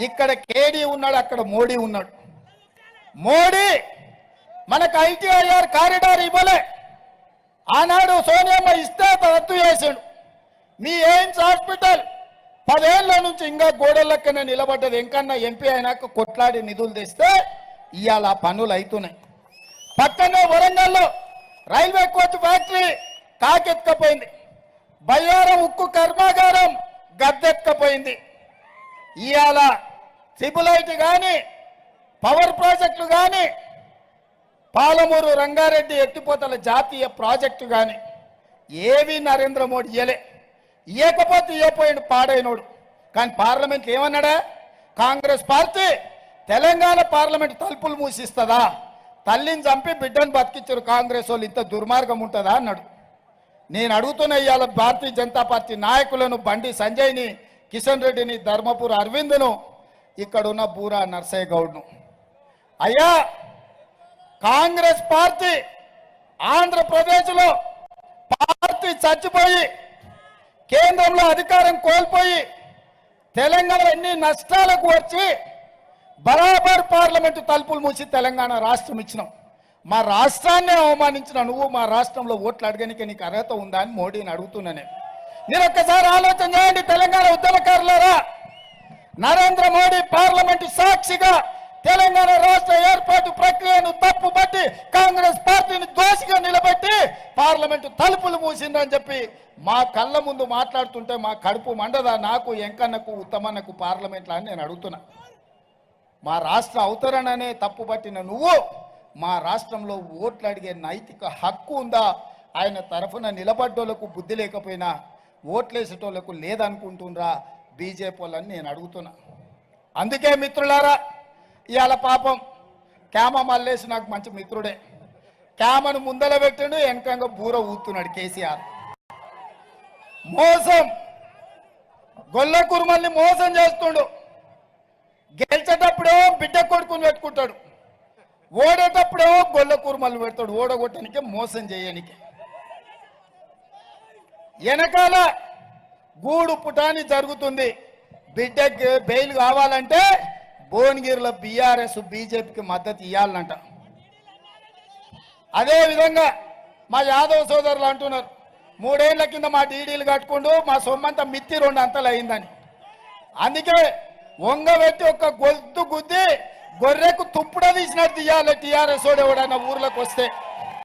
ఇక్కడ కేడీ ఉన్నాడు, అక్కడ మోడీ ఉన్నాడు. మోడీ మనకు ఐటీఐఆర్ కారిడార్ ఇవ్వలే, ఆనాడు సోనియమ్మ ఇస్తే రద్దు చేసాడు. మీ ఎయిమ్స్ హాస్పిటల్ 10 ఏళ్ల నుంచి ఇంకా గోడలక్కనే నిలబడ్డది. ఎంకన్నా ఎంపీ అయినాక కొట్లాడి నిధులు తెస్తే ఇవాళ పనులు అవుతున్నాయి. పక్కనే వరంగల్లో రైల్వే కోచ్ ఫ్యాక్టరీ కాకెత్తుకపోయింది. బయ్యారం ఉక్కు కర్మాగారం గద్దెత్తుకపోయింది. ఇవాళ ట్రిపుల్ కానీ పవర్ ప్రాజెక్టులు కానీ పాలమూరు రంగారెడ్డి ఎత్తిపోతల జాతీయ ప్రాజెక్టు కానీ ఏవి నరేంద్ర మోడీ ఇయ్యకపోతే ఇయ్యపోయిండు పాడైనోడు. కానీ పార్లమెంట్ ఏమన్నాడా? కాంగ్రెస్ పార్టీ తెలంగాణ పార్లమెంట్ తలుపులు మూసిస్తుందా? తల్లిని చంపి బిడ్డను బతికించారు కాంగ్రెస్ వాళ్ళు, ఇంత దుర్మార్గం ఉంటుందా అన్నాడు. నేను అడుగుతున్న ఇవాళ భారతీయ జనతా పార్టీ నాయకులను, బండి సంజయ్ని, కిషన్ రెడ్డిని, ధర్మపురి అరవింద్ను, ఇక్కడున్న బూరా నర్సయ్య గౌడ్ను, అయ్యా కాంగ్రెస్ పార్టీ ఆంధ్రప్రదేశ్లో పార్టీ చచ్చిపోయి కేంద్రంలో అధికారం కోల్పోయి తెలంగాణ ఎన్ని నష్టాలకు వచ్చి బరాబర్ పార్లమెంటు తలుపులు మూసి తెలంగాణ రాష్ట్రం ఇచ్చినాం. మా రాష్ట్రాన్ని అవమానించిన నువ్వు మా రాష్ట్రంలో ఓట్లు అడగనికి నీకు అర్హత ఉందా అని మోడీని అడుగుతున్నానే. మీరు ఒక్కసారి ఆలోచన చేయండి తెలంగాణ ఉద్యమకారులారా. నరేంద్ర మోడీ పార్లమెంటు సాక్షిగా తెలంగాణ రాష్ట్ర ఏర్పాటు ప్రక్రియను తప్పుబట్టి కాంగ్రెస్ పార్టీని దోషిగా నిలబెట్టి పార్లమెంటు తలుపులు మూసిందని చెప్పి మా కళ్ళ ముందు మాట్లాడుతుంటే మా కడుపు మండదా? నాకు, ఎంకన్నకు, ఉత్తమన్నకు పార్లమెంట్లో అని నేను అడుగుతున్నా. మా రాష్ట్ర అవతరణనే తప్పుబట్టిన నువ్వు మా రాష్ట్రంలో ఓట్లు అడిగే నైతిక హక్కు ఉందా? ఆయన తరఫున నిలబడ్డోళ్లకు బుద్ధి లేకపోయినా ఓట్లేసేటోళ్లకు లేదనుకుంటుండ్రా బీజేపీ వాళ్ళని నేను అడుగుతున్నా. అందుకే మిత్రులారా, ఇవాళ పాపం క్యామ మల్లేసి నాకు మంచి మిత్రుడే. క్యామను ముందల పెట్టిండు, వెనకంగా బూర ఊతున్నాడు కేసీఆర్. మోసం, గొల్ల కురుమల్ని మోసం చేస్తుండు. గెలిచేటప్పుడేమో బిడ్డ కొడుకుని పెట్టుకుంటాడు, ఓడేటప్పుడేమో గొల్ల కురుమల్ని పెడతాడు. ఓడగొట్టడానికి, మోసం చేయడానికి. వెనకాల గూడు పుటాని జరుగుతుంది. బిడ్డకి బెయిల్ కావాలంటే భువనగిరిలో బీఆర్ఎస్ బీజేపీకి మద్దతు ఇవ్వాలంట. అదేవిధంగా మా యాదవ్ సోదరులు అంటున్నారు 3 ఏళ్ల కింద మా డీడీలు కట్టుకుంటూ మా సొమ్మంతా మిత్తి 2 అంతలు అయిందని. అందుకే వంగబెట్టి ఒక గొంతు గుద్ది గొర్రెకు తుప్పుడ తీసినట్టు తీయాలి టీఆర్ఎస్ వాడు ఎవడన్నా ఊర్లోకి వస్తే.